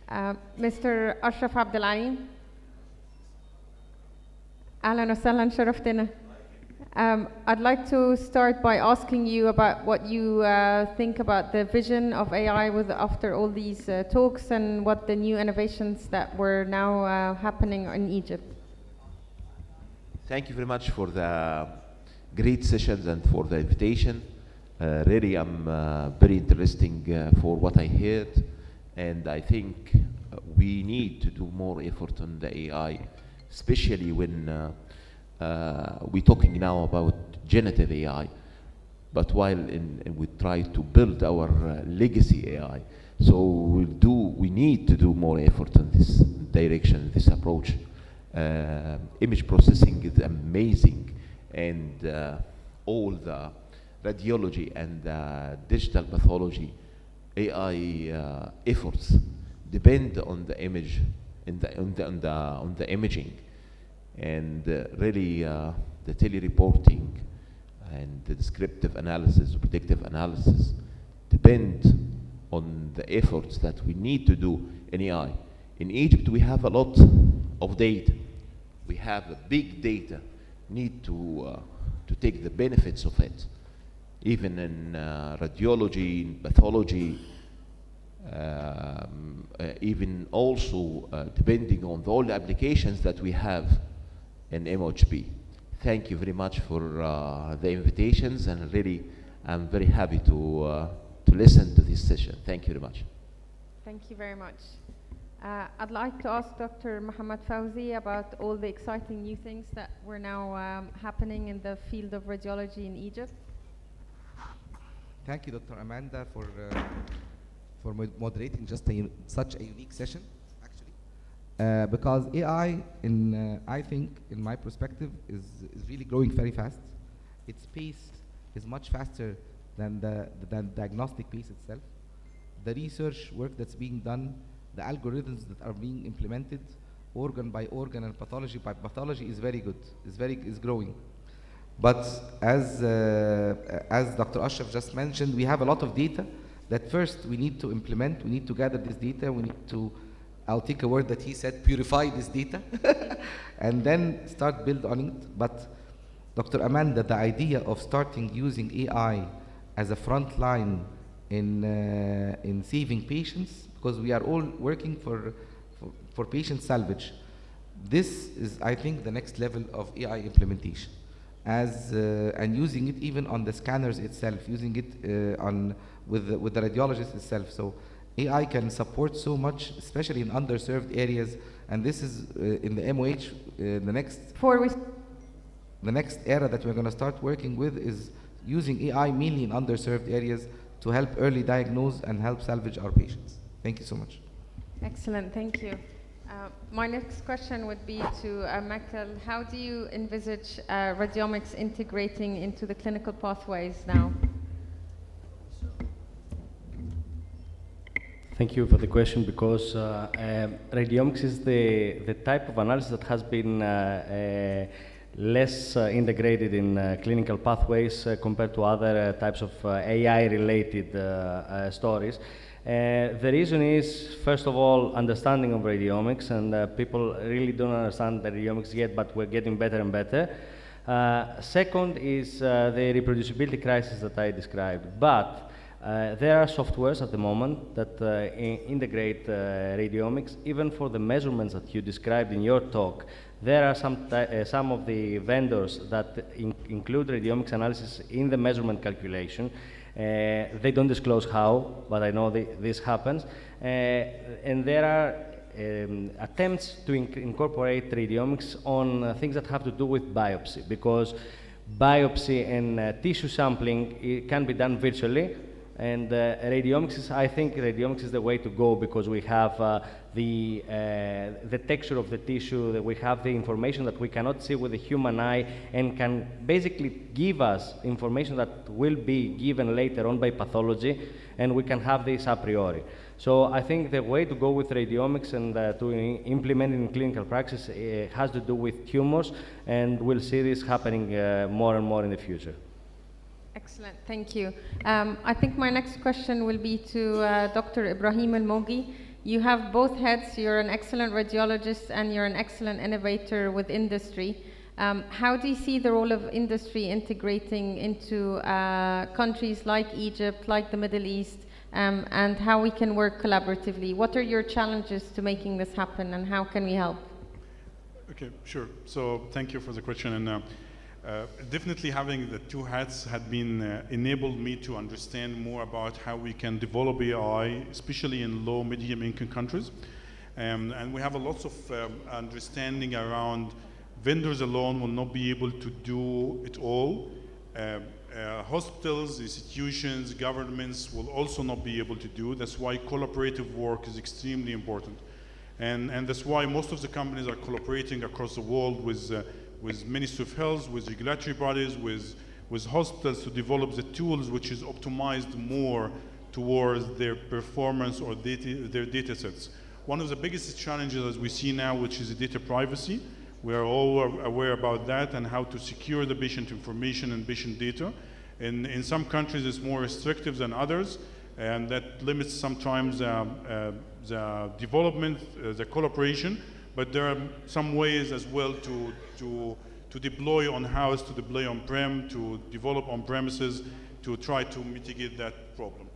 Mr. أشرف عبد العليم. أهلا وسهلا شرفتنا. I'd like to start by asking you about what you think about the vision of AI after all these talks and what the new innovations that were now happening in Egypt. Thank you very much for the great sessions and for the invitation. Really, I'm very interesting for what I heard, and I think we need to do more effort on the AI, especially when we're talking now about generative AI, but while we try to build our legacy AI. So we need to do more effort on this direction, this approach. Image processing is amazing, and all the radiology and digital pathology AI efforts depend on the image, on the imaging, and really the telereporting and the descriptive analysis, predictive analysis depend on the efforts that we need to do in AI. In Egypt, we have a lot of data. We have a big data. Need to take the benefits of it. Even in radiology, in pathology, even also depending on all the applications that we have in MOHP. Thank you very much for the invitations, and really I'm very happy to listen to this session. Thank you very much. Thank you very much. I'd like to ask Dr. Mohammed Fawzi about all the exciting new things that were now happening in the field of radiology in Egypt. Thank you, Dr. Amanda, for moderating just such a unique session, actually. Because AI, I think, in my perspective, is really growing very fast. Its pace is much faster than the diagnostic pace itself. The research work that's being done, the algorithms that are being implemented, organ by organ and pathology by pathology, is very good. Is growing. But as Dr. Ashraf just mentioned, we have a lot of data that first we need to implement. We need to gather this data. We need to, I'll take a word that he said, purify this data, and then start build on it. But Dr. Amanda, the idea of starting using AI as a front line in saving patients, because we are all working for patient salvage. This is, I think, the next level of AI implementation, and using it even on the scanners itself, using it with the radiologist itself. So AI can support so much, especially in underserved areas, and this is in the MOH. The next era that we're going to start working with is using AI mainly in underserved areas to help early diagnose and help salvage our patients. Thank you so much. Excellent, thank you. My next question would be to Maktal. How do you envisage radiomics integrating into the clinical pathways now? Thank you for the question, because radiomics is the type of analysis that has been less integrated in clinical pathways compared to other types of AI-related stories. The reason is, first of all, understanding of radiomics, and people really don't understand the radiomics yet, but we're getting better and better. Second is the reproducibility crisis that I described. But there are softwares at the moment that integrate radiomics, even for the measurements that you described in your talk. There are some of the vendors that include radiomics analysis in the measurement calculation. They don't disclose how, but I know this happens. And there are attempts to incorporate radiomics on things that have to do with biopsy, because biopsy and tissue sampling can be done virtually. And radiomics I think radiomics is the way to go, because we have the texture of the tissue, that we have the information that we cannot see with the human eye, and can basically give us information that will be given later on by pathology, and we can have this a priori. So I think the way to go with radiomics and to implement it in clinical practice has to do with tumors, and we'll see this happening more and more in the future. Excellent, thank you. I think my next question will be to Dr. Ibrahim Al-Mogi. You have both heads. You're an excellent radiologist and you're an excellent innovator with industry. How do you see the role of industry integrating into countries like Egypt, like the Middle East, and how we can work collaboratively? What are your challenges to making this happen, and how can we help? Okay, sure. So thank you for the question. And definitely having the two hats had been enabled me to understand more about how we can develop AI, especially in low, medium income countries. And we have a lots of understanding around vendors alone will not be able to do it all. Hospitals, institutions, governments will also not be able to do. That's why collaborative work is extremely important. And that's why most of the companies are collaborating across the world with Ministry of Health, with regulatory bodies, with hospitals to develop the tools which is optimized more towards their performance or their data sets. One of the biggest challenges as we see now, which is data privacy. We are all aware about that and how to secure the patient information and patient data. In some countries it's more restrictive than others, and that limits sometimes the development, the collaboration, but there are some ways as well to deploy on-house, to deploy on-prem, to develop on-premises, to try to mitigate that problem.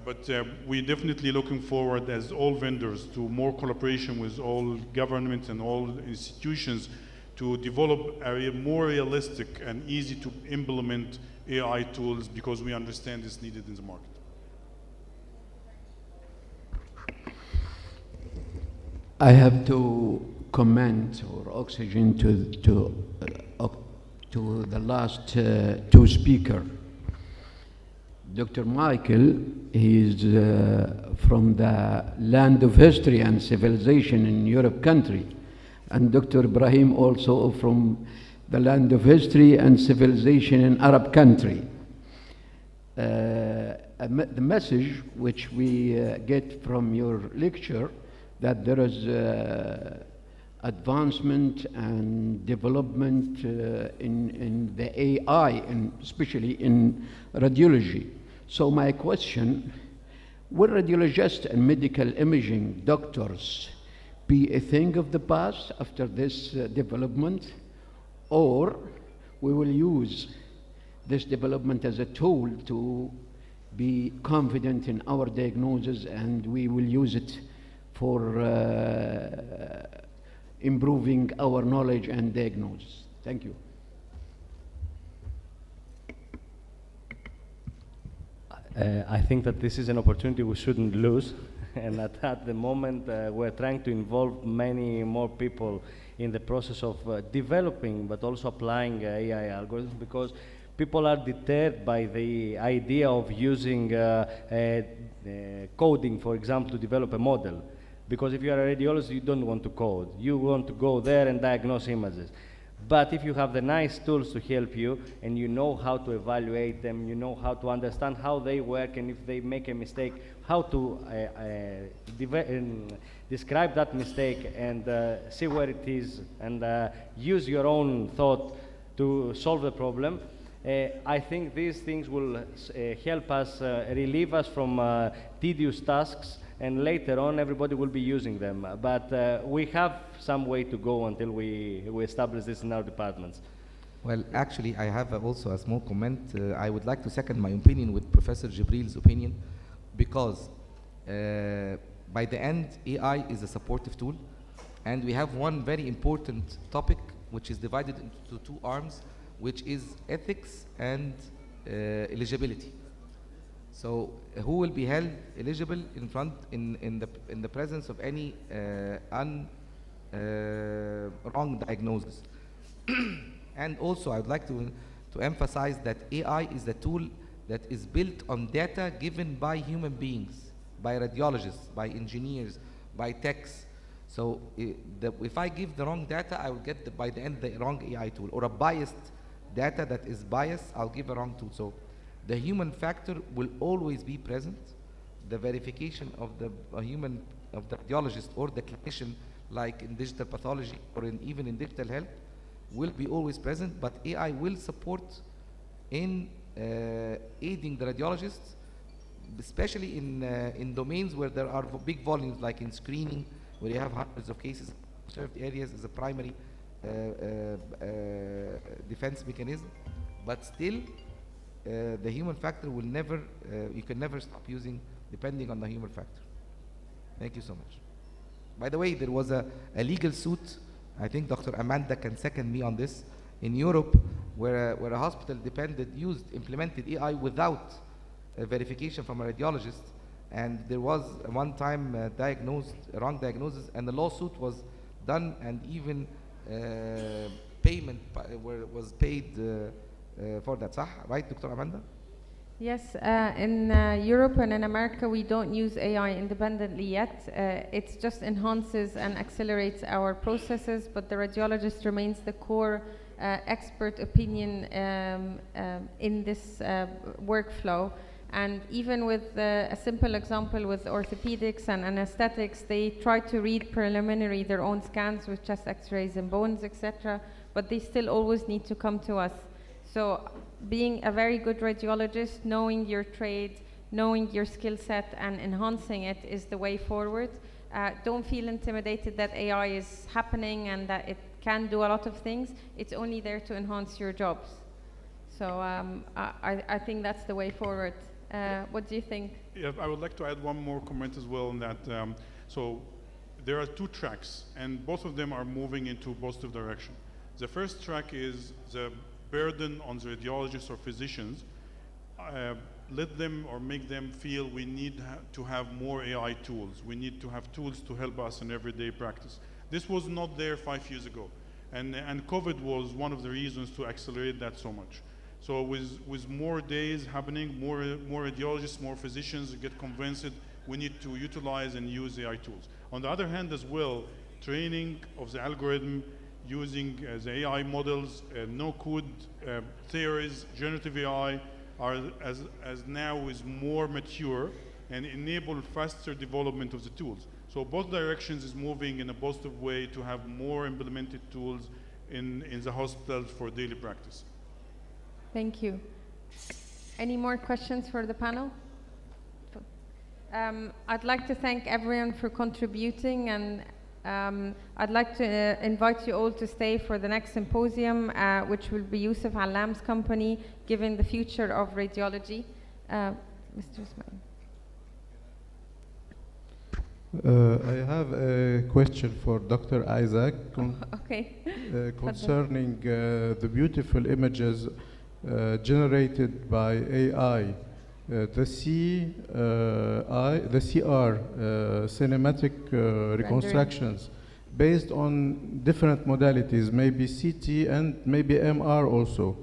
But we're definitely looking forward, as all vendors, to more collaboration with all governments and all institutions to develop a more realistic and easy to implement AI tools, because we understand it's needed in the market. I have to comment or oxygen to the last two speakers. Dr. Michael, he is from the land of history and civilization in Europe country, and Dr. Ibrahim also from the land of history and civilization in Arab country. The message which we get from your lecture, that there is advancement and development in the AI, and especially in radiology. So my question, will radiologists and medical imaging doctors be a thing of the past after this development, or we will use this development as a tool to be confident in our diagnosis, and we will use it for improving our knowledge and diagnosis? Thank you. I think that this is an opportunity we shouldn't lose, and at the moment we're trying to involve many more people in the process of developing but also applying AI algorithms, because people are deterred by the idea of using coding, for example, to develop a model. Because if you are a radiologist, you don't want to code. You want to go there and diagnose images. But if you have the nice tools to help you, and you know how to evaluate them, you know how to understand how they work, and if they make a mistake, how to describe that mistake and see where it is, and use your own thought to solve the problem, I think these things will help us, relieve us from tedious tasks, and later on everybody will be using them. But we have some way to go until we establish this in our departments. Well, actually, I have also a small comment. I would like to second my opinion with Professor Jibril's opinion, because by the end, AI is a supportive tool, and we have one very important topic which is divided into two arms, which is ethics and eligibility. So who will be held eligible in the presence of any wrong diagnosis? And also, I would like to emphasize that AI is a tool that is built on data given by human beings, by radiologists, by engineers, by techs. So if I give the wrong data, I will get by the end the wrong AI tool, or a biased data that is biased, I'll give a wrong tool. So the human factor will always be present. The verification of the radiologist or the clinician, like in digital pathology or even in digital health, will be always present, but AI will support in aiding the radiologists especially in domains where there are big volumes, like in screening, where you have hundreds of cases. Served areas is a primary defense mechanism, but still the human factor will never, you can never stop using depending on the human factor. Thank you so much. By the way, there was a legal suit, I think Dr. Amanda can second me on this, in Europe, where a hospital implemented AI without verification from a radiologist, and there was one time wrong diagnosis, and the lawsuit was done, and even payment was paid for that. Right, Dr. Amanda? Yes, in Europe and in America, we don't use AI independently yet. It just enhances and accelerates our processes, but the radiologist remains the core expert opinion in this workflow. And even with a simple example with orthopedics and anesthetics, they try to read preliminary their own scans with chest x-rays and bones, etc., but they still always need to come to us. So being a very good radiologist, knowing your trade, knowing your skill set and enhancing it is the way forward. Don't feel intimidated that AI is happening and that it can do a lot of things. It's only there to enhance your jobs. So I think that's the way forward. What do you think? Yeah, I would like to add one more comment as well, in that so there are two tracks, and both of them are moving into positive direction. The first track is the burden on the radiologists or physicians. Let them or make them feel we need to have more AI tools. We need to have tools to help us in everyday practice. This was not there 5 years ago, and COVID was one of the reasons to accelerate that so much. So with more days happening, more radiologists, more physicians get convinced we need to utilize and use AI tools. On the other hand as well, training of the algorithm, using the AI models, no-code theories, generative AI, are as now is more mature and enable faster development of the tools. So both directions is moving in a positive way to have more implemented tools in the hospitals for daily practice. Thank you. Any more questions for the panel? I'd like to thank everyone for contributing, and I'd like to invite you all to stay for the next symposium, which will be Yusuf Alam's company, Given the Future of Radiology. Mr. Ismail. I have a question for Dr. Isaac Okay. concerning the beautiful images generated by AI. The CR cinematic reconstructions based on different modalities, maybe CT and maybe MR also.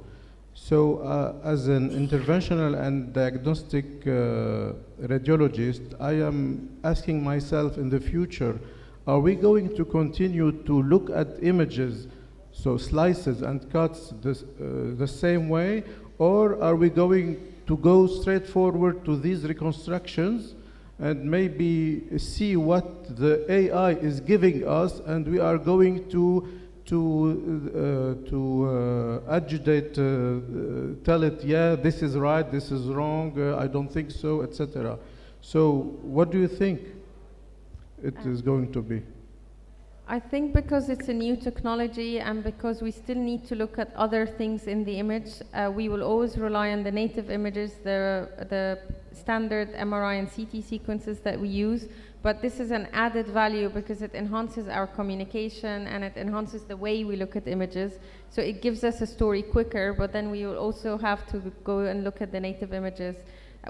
So as an interventional and diagnostic radiologist, I am asking myself, in the future, are we going to continue to look at images, so slices and cuts the same way, or are we going to go straight forward to these reconstructions and maybe see what the AI is giving us, and we are going to adjudicate, tell it, yeah, this is right, this is wrong, I don't think so, etc. So what do you think it is going to be? I think because it's a new technology and because we still need to look at other things in the image, we will always rely on the native images, the standard MRI and CT sequences that we use. But this is an added value because it enhances our communication and it enhances the way we look at images. So it gives us a story quicker, but then we will also have to go and look at the native images.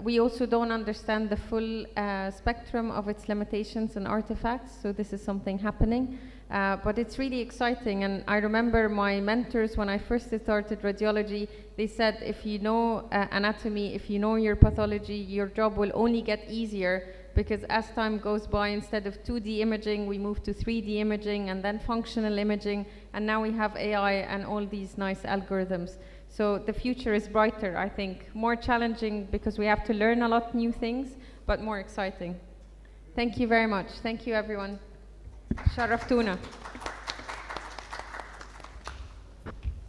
We also don't understand the full spectrum of its limitations and artifacts, so this is something happening. But it's really exciting, and I remember my mentors when I first started radiology, they said if you know anatomy, if you know your pathology, your job will only get easier, because as time goes by, instead of 2D imaging, we move to 3D imaging and then functional imaging, and now we have AI and all these nice algorithms. So the future is brighter, I think. More challenging because we have to learn a lot new things, but more exciting. Thank you very much. Thank you, everyone. Sharaftuna.